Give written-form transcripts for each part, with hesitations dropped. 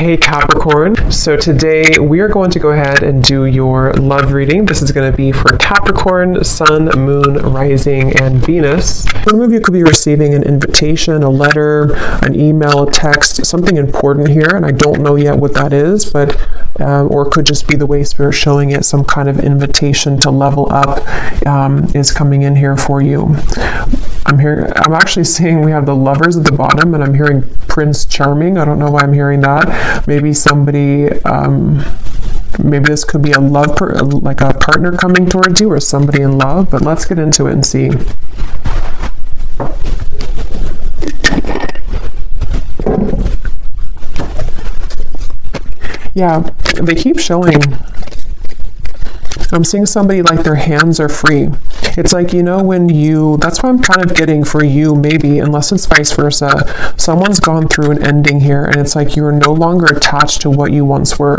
Hey Capricorn, so today we are going to go ahead and do your love reading. This is going to be for Capricorn, Sun, Moon, Rising, and Venus. Some of you could be receiving an invitation, a letter, an email, a text, something important here, and I don't know yet what that is, but or it could just be the way Spirit's showing it, some kind of invitation to level up is coming in here for you. I'm actually seeing we have the Lovers at the bottom, and I'm hearing Prince Charming. I don't know why I'm hearing that. Maybe somebody, maybe this could be a love, like a partner coming towards you, or somebody in love. But let's get into it and see. Yeah, they keep showing. I'm seeing somebody like their hands are free. It's like, you know, when you, that's what I'm kind of getting for you, maybe, unless it's vice versa. Someone's gone through an ending here, and it's like you're no longer attached to what you once were.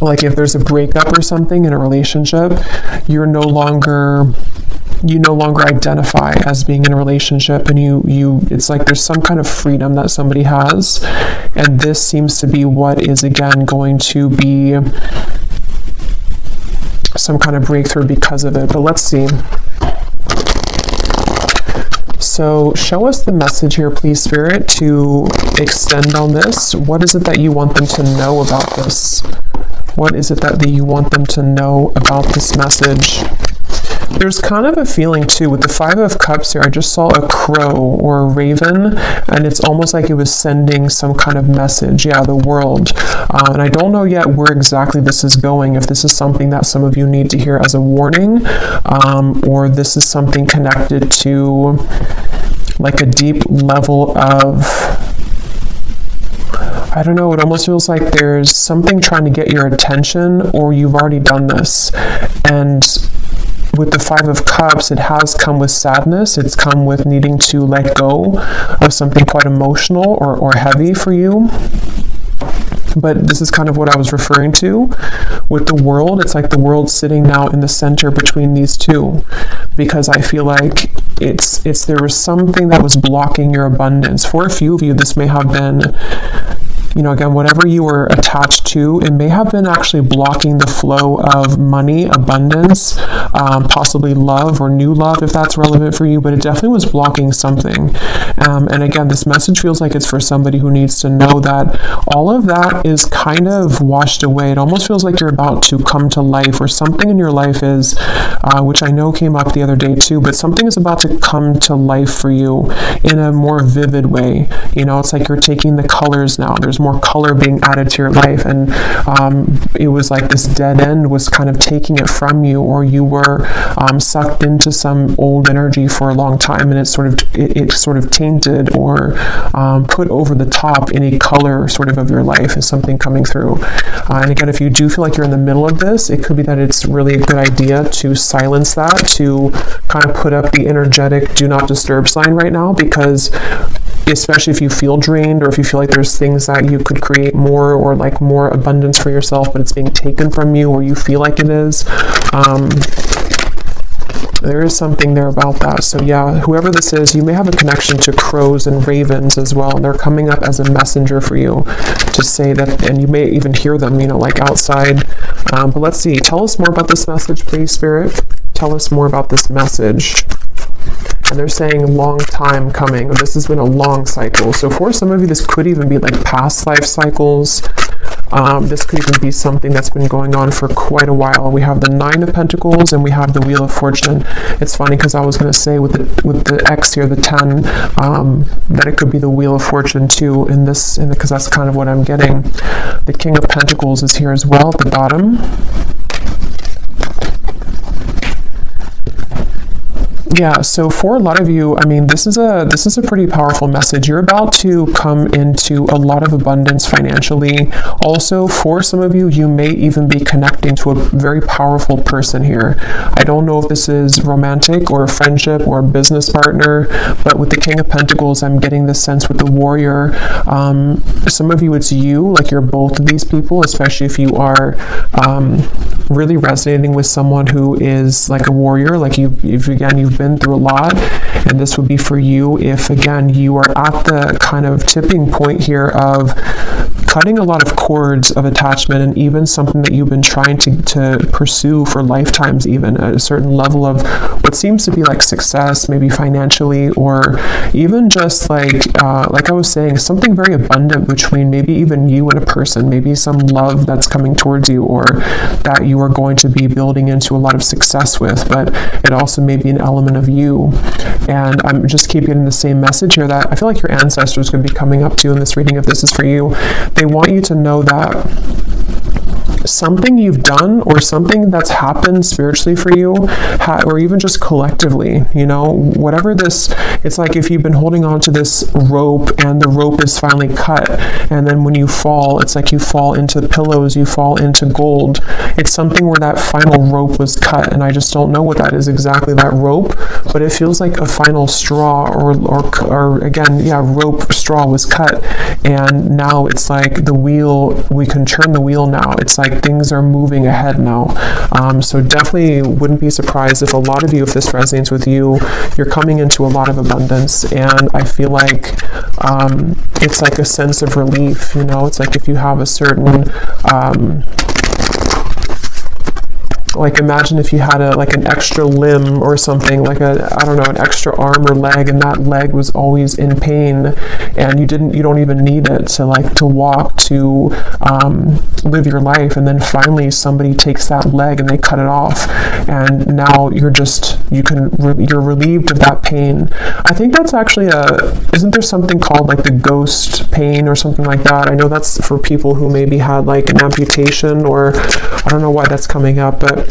Like if there's a breakup or something in a relationship, you no longer identify as being in a relationship, and it's like there's some kind of freedom that somebody has, and this seems to be what is again going to be some kind of breakthrough because of it. But let's see. So show us the message here, please, Spirit, to extend on this. What is it that you want them to know about this? What is it that you want them to know about this message? There's kind of a feeling too with the Five of Cups here. I just saw a crow or a raven, and it's almost like it was sending some kind of message. Yeah, the world. And I don't know yet where exactly this is going, if this is something that some of you need to hear as a warning, or this is something connected to like a deep level of, I don't know, it almost feels like there's something trying to get your attention, or you've already done this. And with the Five of Cups, it has come with sadness. It's come with needing to let go of something quite emotional or heavy for you. But this is kind of what I was referring to with the world. It's like the world sitting now in the center between these two, because I feel like there was something that was blocking your abundance. For a few of you, this may have been, you know, again, whatever you were attached to, it may have been actually blocking the flow of money, abundance, possibly love or new love, if that's relevant for you, but it definitely was blocking something. And again, this message feels like it's for somebody who needs to know that all of that is kind of washed away. It almost feels like you're about to come to life, or something in your life is, which I know came up the other day too, but something is about to come to life for you in a more vivid way. You know, it's like you're taking the colors now. There's more color being added to your life, and it was like this dead end was kind of taking it from you, or you were sucked into some old energy for a long time, and it sort of tainted or put over the top any color sort of your life is something coming through. And again, if you do feel like you're in the middle of this, it could be that it's really a good idea to silence that, to kind of put up the energetic do not disturb sign right now, because especially if you feel drained, or if you feel like there's things that you could create more, or like more abundance for yourself, but it's being taken from you, or you feel like it is. There is something there about that. So yeah, whoever this is, you may have a connection to crows and ravens as well, and they're coming up as a messenger for you to say that, and you may even hear them, you know, like outside. But let's see. Tell us more about this message, please, Spirit. Tell us more about this message. And they're saying long time coming. This has been a long cycle. So for some of you, this could even be like past life cycles. This could even be something that's been going on for quite a while. We have the Nine of Pentacles, and we have the Wheel of Fortune. It's funny because I was going to say with the X here, the 10, that it could be the Wheel of Fortune too in this, because that's kind of what I'm getting. The King of Pentacles is here as well at the bottom. Yeah, so for a lot of you, I mean, this is a pretty powerful message. You're about to come into a lot of abundance financially. Also, for some of you, you may even be connecting to a very powerful person here. I don't know if this is romantic or a friendship or a business partner, but with the King of Pentacles, I'm getting this sense with the Warrior. Some of you, it's you, like you're both of these people, especially if you are really resonating with someone who is like a warrior, like you've been been through a lot, and this would be for you if, again, you are at the kind of tipping point here of cutting a lot of cords of attachment, and even something that you've been trying to pursue for lifetimes, even at a certain level of what seems to be like success, maybe financially, or even just like I was saying, something very abundant between maybe even you and a person, maybe some love that's coming towards you, or that you are going to be building into a lot of success with, but it also may be an element of you. And I'm just keep getting the same message here that I feel like your ancestors could be coming up to you in this reading if this is for you. They want you to know that something you've done or something that's happened spiritually for you, or even just collectively, whatever this, it's like if you've been holding on to this rope and the rope is finally cut, and then when you fall, it's like you fall into the pillows, you fall into gold. It's something where that final rope was cut, and I just don't know what that is exactly, that rope, but it feels like a final straw, or again, rope straw was cut, and now it's like the wheel, we can turn the wheel now. It's like things are moving ahead now. So definitely wouldn't be surprised if a lot of you, if this resonates with you, you're coming into a lot of abundance. And I feel like it's like a sense of relief, it's like if you have a certain like imagine if you had an extra limb or something, like an extra arm or leg, and that leg was always in pain, and you don't even need it to walk, to live your life, and then finally somebody takes that leg and they cut it off, and now you're relieved of that pain. I think that's actually isn't there something called like the ghost pain or something like that? I know that's for people who maybe had like an amputation, or I don't know why that's coming up, but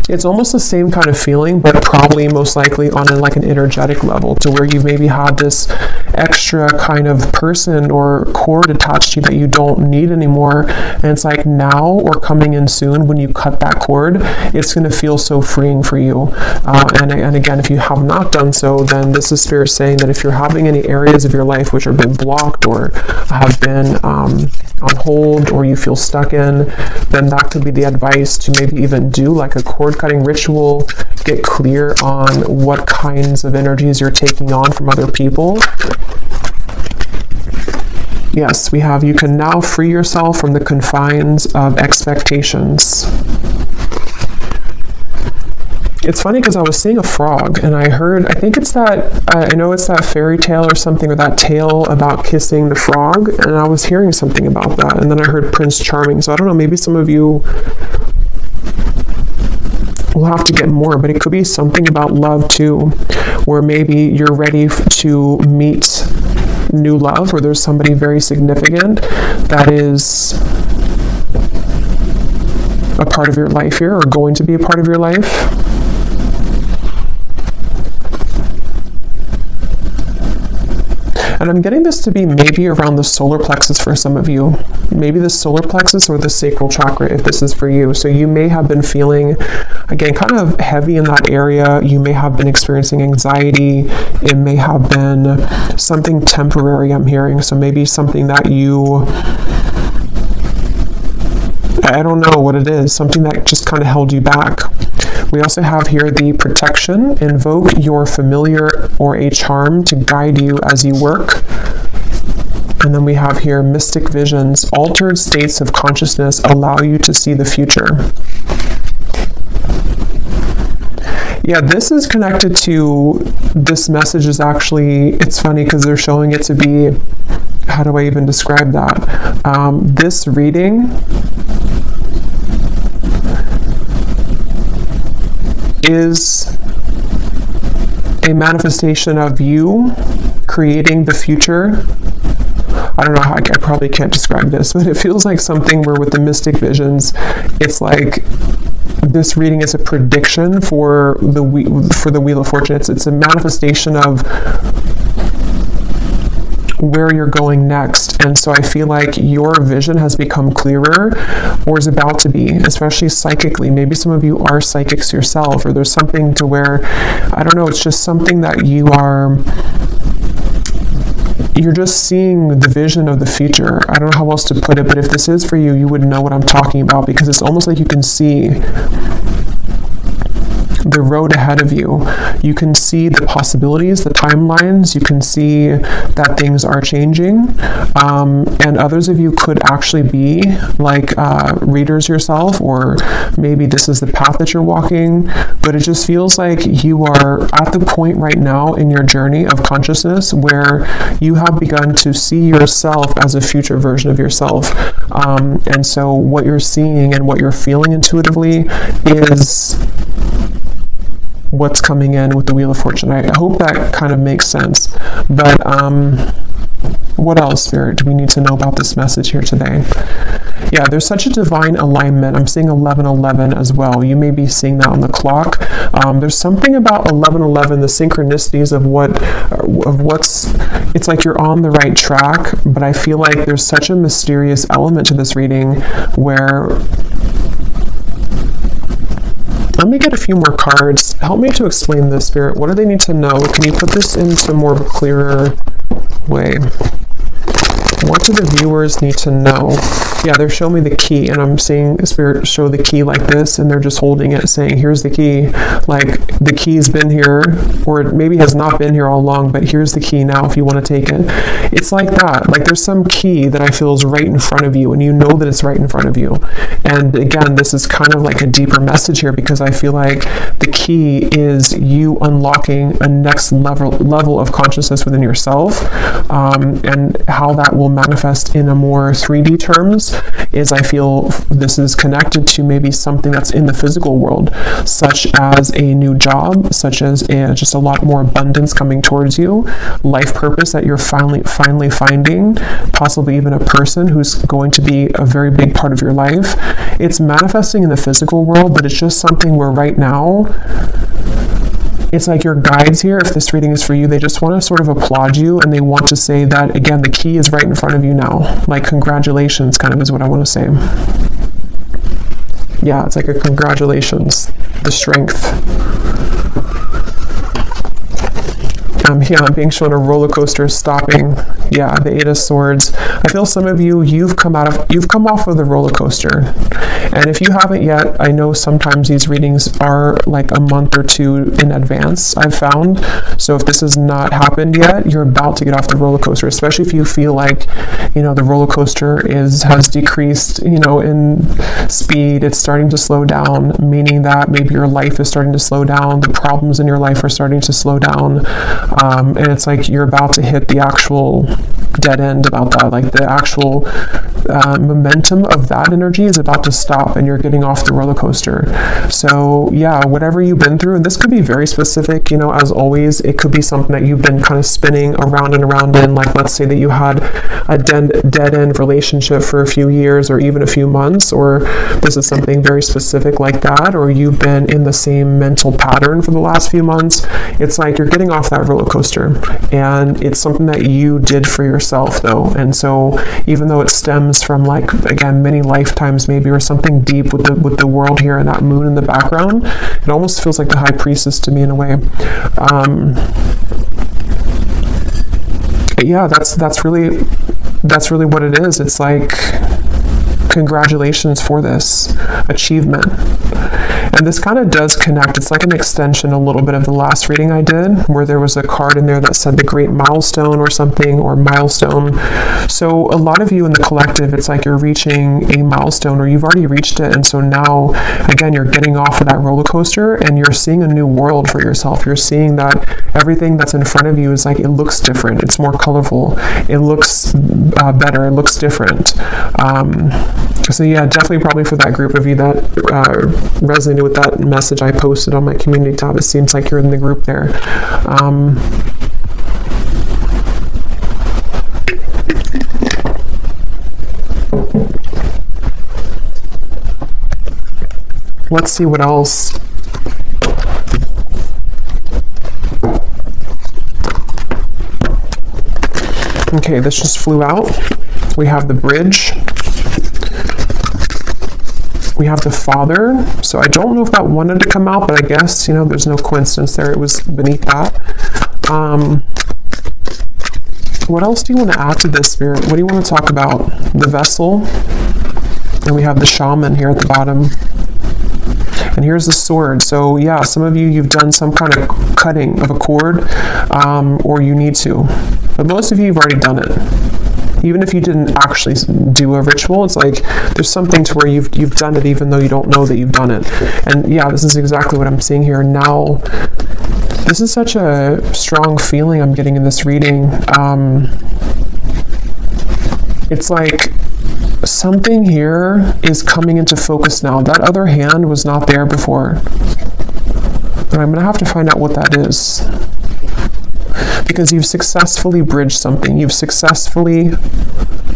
it's almost the same kind of feeling, but probably most likely on an energetic level, to where you've maybe had this extra kind of person or cord attached to you that you don't need anymore, and it's like now or coming in soon, when you cut that cord, it's going to feel so freeing for you. And again, if you have not done so, then this is Spirit saying that if you're having any areas of your life which have been blocked or have been on hold, or you feel stuck in, then that could be the advice to maybe even do like a cord cutting ritual, get clear on what kinds of energies you're taking on from other people. Yes, we have, you can now free yourself from the confines of expectations. It's funny because I was seeing a frog, and I think it's that, I know it's that fairy tale or something, or that tale about kissing the frog, and I was hearing something about that, and then I heard Prince Charming, so I don't know, maybe some of you will have to get more, but it could be something about love too, where maybe you're ready to meet new love, or there's somebody very significant that is a part of your life here, or going to be a part of your life. And I'm getting this to be maybe around the solar plexus for some of you. Maybe the solar plexus or the sacral chakra if this is for you. So you may have been feeling, again, kind of heavy in that area. You may have been experiencing anxiety. It may have been something temporary, I'm hearing. So maybe something that I don't know what it is, something that just kind of held you back. We also have here the protection. Invoke your familiar or a charm to guide you as you work. And then we have here mystic visions. Altered states of consciousness allow you to see the future. Yeah, this is connected to, this message is actually, it's funny because they're showing it to be, how do I even describe that? This reading is a manifestation of you creating the future. I don't know how, I probably can't describe this, but it feels like something where with the mystic visions, it's like this reading is a prediction for the Wheel of Fortune. It's a manifestation of where you're going next. And so I feel like your vision has become clearer, or is about to be, especially psychically. Maybe some of you are psychics yourself, or there's something to where, I don't know, it's just something that you're just seeing the vision of the future. I don't know how else to put it, but if this is for you, you would know what I'm talking about, because it's almost like you can see the road ahead of you. You can see the possibilities, the timelines. You can see that things are changing. And others of you could actually be like readers yourself, or maybe this is the path that you're walking, but it just feels like you are at the point right now in your journey of consciousness where you have begun to see yourself as a future version of yourself. And so what you're seeing and what you're feeling intuitively is what's coming in with the Wheel of Fortune. I hope that kind of makes sense. But what else, Spirit, do we need to know about this message here today? Yeah, there's such a divine alignment. I'm seeing 1111 as well. You may be seeing that on the clock. There's something about 1111, the synchronicities of what's, it's like you're on the right track, but I feel like there's such a mysterious element to this reading where, let me get a few more cards. Help me to explain this, Spirit. What do they need to know? Can you put this into more of a clearer way? What do the viewers need to know? Yeah, they're showing me the key, and I'm seeing Spirit show the key like this, and they're just holding it, saying, here's the key. Like, the key's been here, or it maybe has not been here all along, but here's the key now if you want to take it. It's like that. Like, there's some key that I feel is right in front of you, and you know that it's right in front of you. And again, this is kind of like a deeper message here, because I feel like the key is you unlocking a next level of consciousness within yourself, and how that will manifest in a more 3D terms is, I feel this is connected to maybe something that's in the physical world, such as a new job, such as just a lot more abundance coming towards you, life purpose that you're finally finding, possibly even a person who's going to be a very big part of your life. It's manifesting in the physical world, but it's just something where right now, it's like your guides here, if this reading is for you, they just want to sort of applaud you, and they want to say that, again, the key is right in front of you now. Like, congratulations, kind of is what I want to say. Yeah, it's like a congratulations, the strength. Yeah, I'm being shown a roller coaster stopping. Yeah, the Eight of Swords. I feel some of you, you've come off of the roller coaster. And if you haven't yet, I know sometimes these readings are like a month or two in advance, I've found. So if this has not happened yet, you're about to get off the roller coaster, especially if you feel like, the roller coaster has decreased, in speed. It's starting to slow down, meaning that maybe your life is starting to slow down. The problems in your life are starting to slow down. And it's like you're about to hit the actual dead end about that. Like, the actual momentum of that energy is about to stop, and you're getting off the roller coaster. So yeah, whatever you've been through, and this could be very specific, as always, it could be something that you've been kind of spinning around and around in. Like, let's say that you had a dead end relationship for a few years or even a few months, or this is something very specific like that, or you've been in the same mental pattern for the last few months. It's like you're getting off that roller coaster, and it's something that you did for yourself, though. And so even though it stems from, like, again, many lifetimes maybe, or something deep with the world here and that moon in the background, it almost feels like the High Priestess to me in a way. But yeah, that's really what it is. It's like, congratulations for this achievement. And this kind of does connect. It's like an extension a little bit of the last reading I did, where there was a card in there that said the great milestone or something, or milestone. So a lot of you in the collective, it's like you're reaching a milestone, or you've already reached it. And so now, again, you're getting off of that roller coaster, and you're seeing a new world for yourself. You're seeing that everything that's in front of you is like, it looks different. It's more colorful. It looks better. It looks different. So yeah, definitely probably for that group of you that resonated with that message I posted on my community tab, it seems like you're in the group there. Let's see what else. Okay, this just flew out. We have the Bridge. We have the Father. So I don't know if that wanted to come out, but I guess, there's no coincidence there. It was beneath that. What else do you want to add to this, Spirit? What do you want to talk about? The Vessel. And we have the Shaman here at the bottom. And here's the sword. So yeah, some of you've done some kind of cutting of a cord, or you need to. But most of you've already done it. Even if you didn't actually do a ritual, it's like there's something to where you've done it even though you don't know that you've done it. And yeah, this is exactly what I'm seeing here. Now, this is such a strong feeling I'm getting in this reading. It's like something here is coming into focus now. That other hand was not there before. And I'm going to have to find out what that is. Because you've successfully bridged something. You've successfully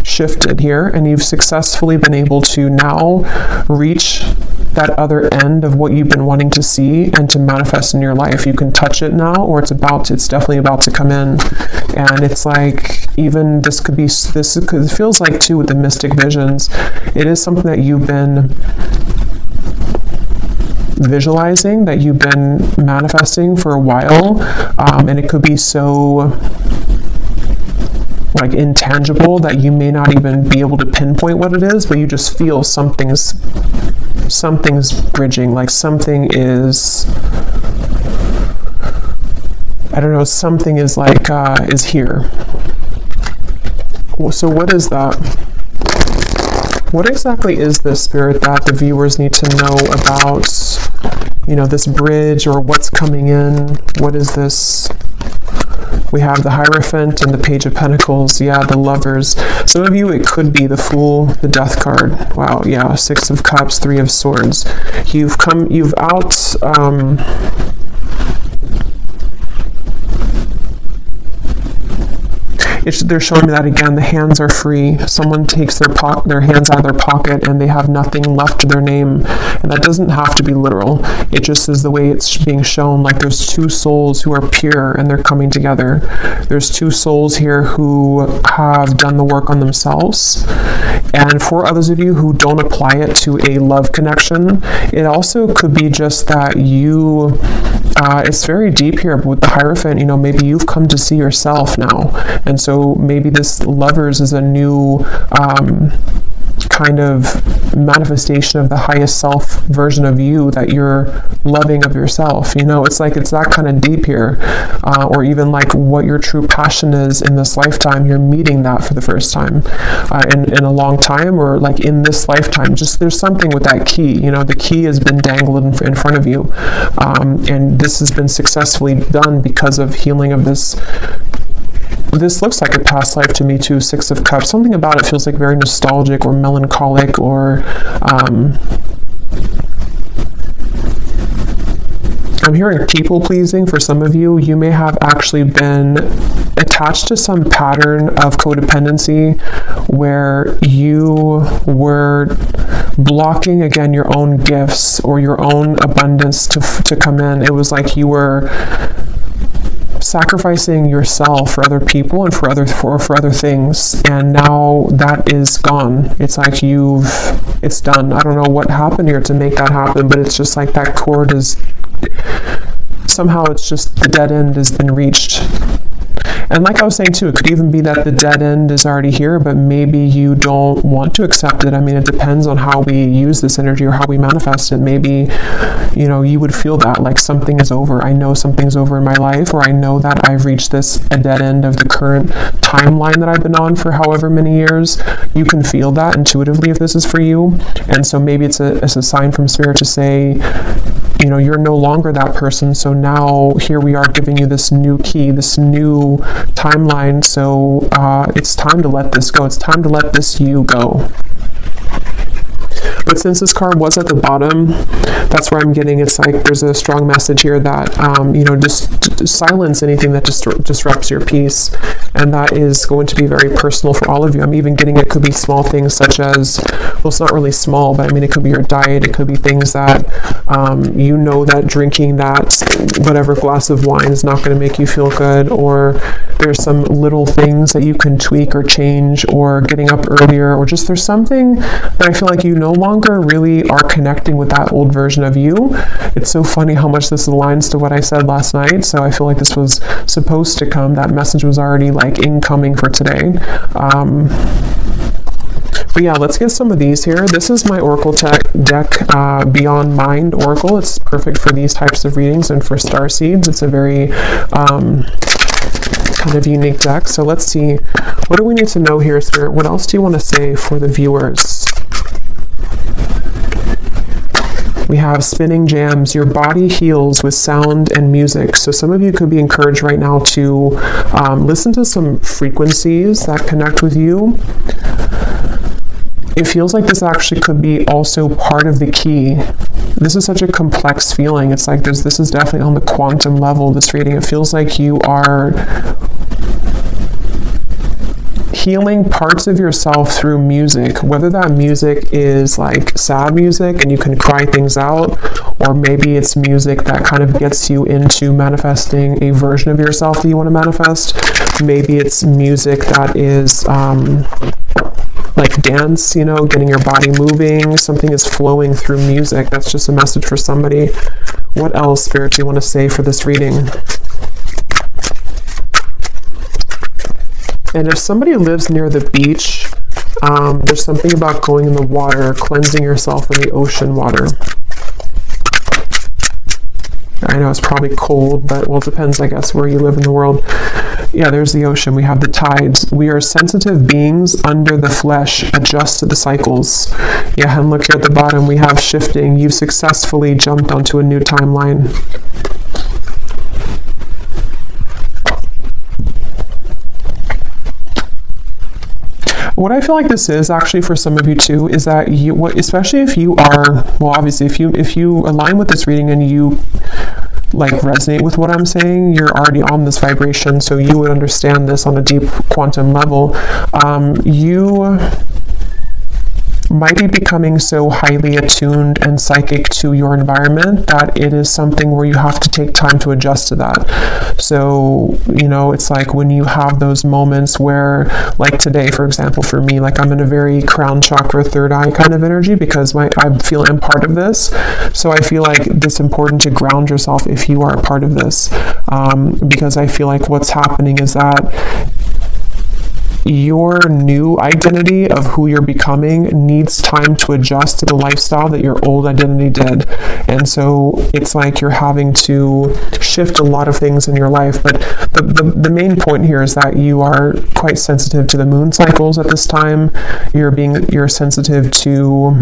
shifted here, and you've successfully been able to now reach that other end of what you've been wanting to see and to manifest in your life. You can touch it now, or it's definitely about to come in. And it's like, even this feels like too with the mystic visions, it is something that you've been visualizing, that you've been manifesting for a while, and it could be so like intangible that you may not even be able to pinpoint what it is, but you just feel something's bridging, like something is, I don't know, something is like is here. So what is that? What exactly is this, Spirit, that the viewers need to know about, this bridge, or what's coming in? What is this? We have the Hierophant and the Page of Pentacles. Yeah, the Lovers. Some of you, it could be the Fool, the Death card. Wow, yeah, 6 of Cups, 3 of Swords. They're showing me that again, the hands are free. Someone takes their hands out of their pocket and they have nothing left to their name. And that doesn't have to be literal. It just is the way it's being shown. Like there's 2 souls who are pure and they're coming together. There's 2 souls here who have done the work on themselves. And for others of you who don't apply it to a love connection, it also could be just that you, it's very deep here with the Hierophant. Maybe you've come to see yourself now. And so maybe this Lovers is a new kind of manifestation of the highest self version of you that you're loving of yourself. It's like it's that kind of deep here. Or even like what your true passion is in this lifetime, you're meeting that for the first time in a long time, or like in this lifetime. Just there's something with that key. The key has been dangled in front of you. And this has been successfully done because of healing of this. This looks like a past life to me too, 6 of Cups. Something about it feels like very nostalgic or melancholic, or I'm hearing people pleasing for some of you. You may have actually been attached to some pattern of codependency where you were blocking, again, your own gifts or your own abundance to come in. It was like you were sacrificing yourself for other people and for other things, and now that is gone. It's like it's done. I don't know what happened here to make that happen, but it's just like that cord is somehow, it's just the dead end has been reached. And like I was saying too, it could even be that the dead end is already here, but maybe you don't want to accept it. I mean, it depends on how we use this energy or how we manifest it. Maybe, you would feel that like something is over. I know something's over in my life, or I know that I've reached a dead end of the current timeline that I've been on for however many years. You can feel that intuitively if this is for you. And so maybe it's a sign from Spirit to say, you're no longer that person. So now here we are giving you this new key, this new timeline. So it's time to let this go. It's time to let this you go. But since this card was at the bottom, that's where I'm getting, it's like there's a strong message here that, just silence anything that disrupts your peace. And that is going to be very personal for all of you. I'm even getting it could be small things such as, well, it's not really small, but I mean, it could be your diet. It could be things that, that drinking that whatever glass of wine is not going to make you feel good, or there's some little things that you can tweak or change, or getting up earlier, or just there's something that I feel like you no longer really are connecting with that old version of you. It's so funny how much this aligns to what I said last night. So I feel like this was supposed to come. That message was already like incoming for today. But yeah, let's get some of these here. This is my Oracle deck, Beyond Mind Oracle. It's perfect for these types of readings and for star seeds. It's a very kind of unique deck. So let's see, what do we need to know here, Spirit? What else do you want to say for the viewers? We have spinning jams. Your body heals with sound and music. So some of you could be encouraged right now to listen to some frequencies that connect with you. It feels like this actually could be also part of the key. This is such a complex feeling. It's like this is definitely on the quantum level, this reading. It feels like you are healing parts of yourself through music, whether that music is like sad music and you can cry things out, or maybe it's music that kind of gets you into manifesting a version of yourself that you want to manifest. Maybe it's music that is like dance, you know, getting your body moving. Something is flowing through music. That's just a message for somebody. What else, Spirit, do you want to say for this reading? And if somebody lives near the beach, there's something about going in the water, cleansing yourself in the ocean water. I know it's probably cold, but well, it depends, I guess, where you live in the world. Yeah, there's the ocean. We have the tides. We are sensitive beings under the flesh, adjust to the cycles. Yeah, and look here at the bottom, we have shifting. You've successfully jumped onto a new timeline. What I feel like this is actually for some of you too is that you, especially if you are, well, obviously if you align with this reading and you like resonate with what I'm saying, you're already on this vibration, so you would understand this on a deep quantum level. You might be becoming so highly attuned and psychic to your environment that it is something where you have to take time to adjust to that. So, you know, it's like when you have those moments where, like today, for example, for me, like I'm in a very crown chakra, third eye kind of energy because I feel I'm part of this. So I feel like it's important to ground yourself if you are a part of this, because I feel like what's happening is that your new identity of who you're becoming needs time to adjust to the lifestyle that your old identity did. And so it's like you're having to shift a lot of things in your life. But the main point here is that you are quite sensitive to the moon cycles at this time. You're sensitive to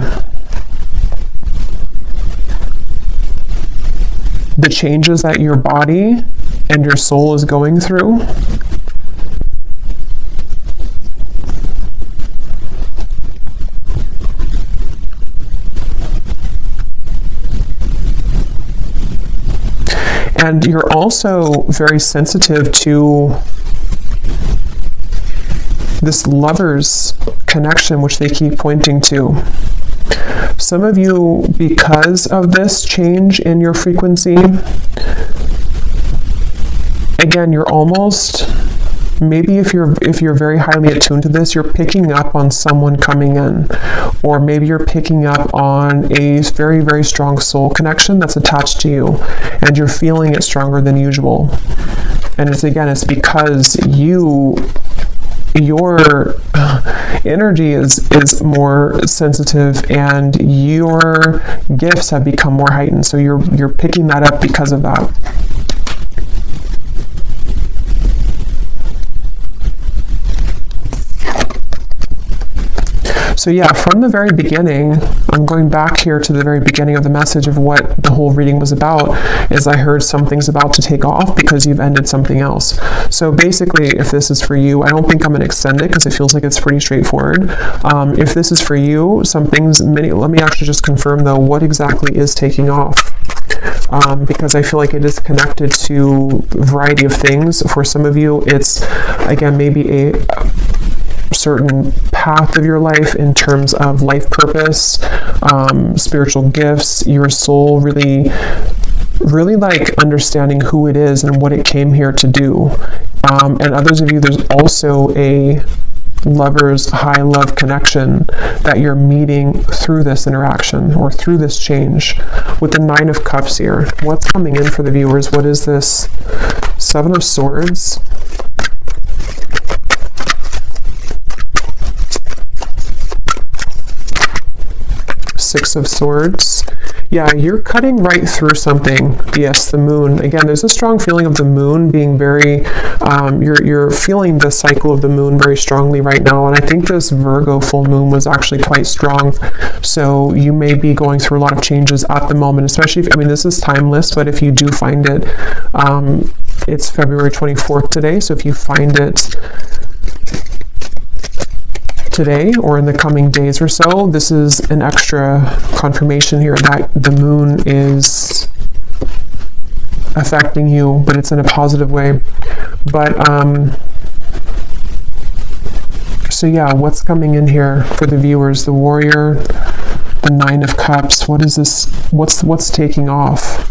the changes that your body and your soul is going through. And you're also very sensitive to this lover's connection, which they keep pointing to. Some of you, because of this change in your frequency, again, you're almost, maybe if you're very highly attuned to this, you're picking up on someone coming in, or maybe you're picking up on a very, very strong soul connection that's attached to you, and you're feeling it stronger than usual. And it's because your energy is more sensitive and your gifts have become more heightened. So you're picking that up because of that. So yeah, from the very beginning, I'm going back here to the very beginning of the message of what the whole reading was about, is I heard something's about to take off because you've ended something else. So basically, if this is for you, I don't think I'm going to extend it because it feels like it's pretty straightforward. If this is for you, let me actually just confirm though, what exactly is taking off? Because I feel like it is connected to a variety of things. For some of you, it's, again, maybe a certain path of your life in terms of life purpose, spiritual gifts, your soul really like understanding who it is and what it came here to do. And others of you, there's also a lover's high love connection that you're meeting through this interaction or through this change. With the 9 of Cups here, what's coming in for the viewers? What is this? 7 of Swords. Six of Swords. Yeah, you're cutting right through something. Yes, the moon. Again, there's a strong feeling of the moon being very, you're feeling the cycle of the moon very strongly right now. And I think this Virgo full moon was actually quite strong. So you may be going through a lot of changes at the moment, especially if, I mean, this is timeless, but if you do find it, it's February 24th today. So if you find it today or in the coming days or so, this is an extra confirmation here that the moon is affecting you, but it's in a positive way. But so yeah, what's coming in here for the viewers? The Warrior, the Nine of Cups. What is this? What's taking off?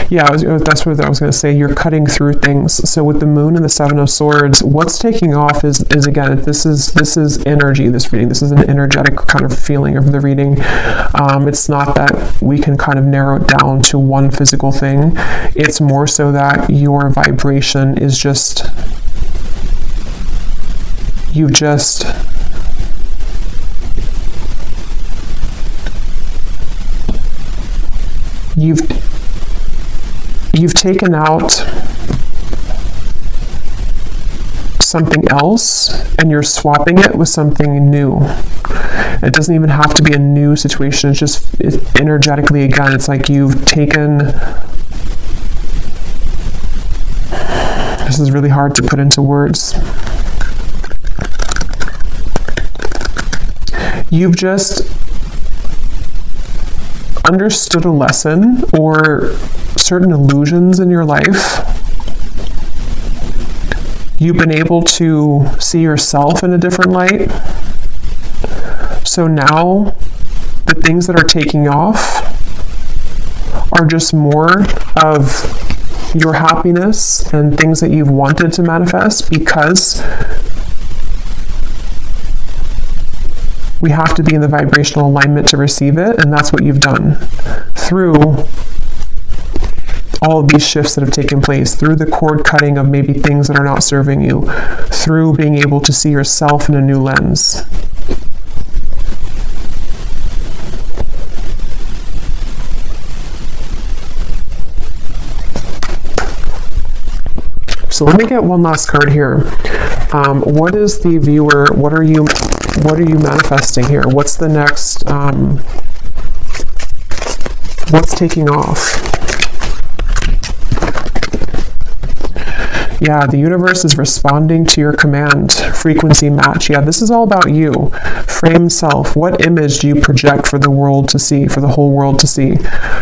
Yeah, that's what I was going to say. You're cutting through things. So with the moon and the Seven of Swords, what's taking off is again, this is energy, this reading. This is an energetic kind of feeling of the reading. It's not that we can kind of narrow it down to one physical thing. It's more so that your vibration is just, you've taken out something else and you're swapping it with something new. It doesn't even have to be a new situation. It's just energetically, again, it's like you've taken, this is really hard to put into words. You've just understood a lesson or certain illusions in your life. You've been able to see yourself in a different light. So now the things that are taking off are just more of your happiness and things that you've wanted to manifest, because we have to be in the vibrational alignment to receive it, and that's what you've done through all of these shifts that have taken place, through the cord cutting of maybe things that are not serving you, through being able to see yourself in a new lens. So let me get one last card here. What is the viewer, what are you manifesting here? What's the next, what's taking off? Yeah, the universe is responding to your command. Frequency match. Yeah, this is all about you. Frame self. What image do you project for the world to see, for the whole world to see?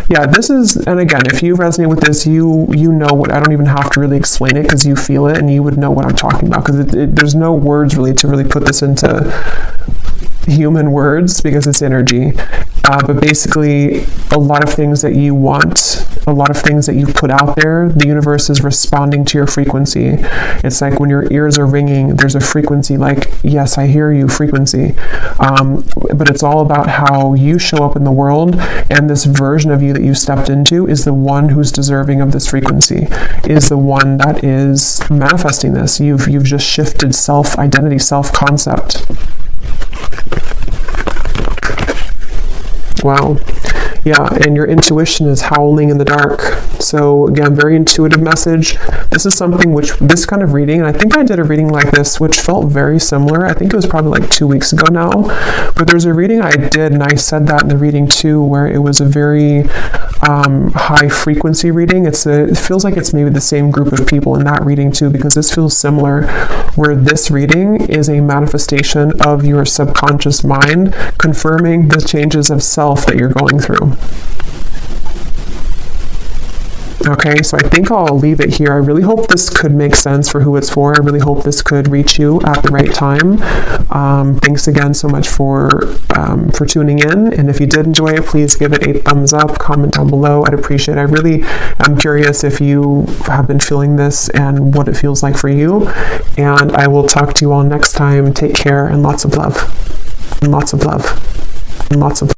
Yeah, this is, and again, if you resonate with this, you know what, I don't even have to really explain it because you feel it and you would know what I'm talking about, because there's no words really to really put this into human words because it's energy. But basically, a lot of things that you want, a lot of things that you put out there, the universe is responding to your frequency. It's like when your ears are ringing, there's a frequency like, yes, I hear you frequency. But it's all about how you show up in the world, and this version of you that you stepped into is the one who's deserving of this frequency, is the one that is manifesting this. You've just shifted self-identity, self-concept. Wow. Yeah, and your intuition is howling in the dark. So again, very intuitive message. This is something which, this kind of reading, and I think I did a reading like this, which felt very similar. I think it was probably like 2 weeks ago now. But there's a reading I did, and I said that in the reading too, where it was a very high frequency reading. It feels like it's maybe the same group of people in that reading too, because this feels similar, where this reading is a manifestation of your subconscious mind confirming the changes of self that you're going through. Okay, so I think I'll leave it here. I really hope this could make sense for who it's for. I really hope this could reach you at the right time. Thanks again so much for tuning in. And if you did enjoy it, please give it a thumbs up, comment down below. I'd appreciate it. I really am curious if you have been feeling this and what it feels like for you. And I will talk to you all next time. Take care and lots of love. And lots of love. And lots of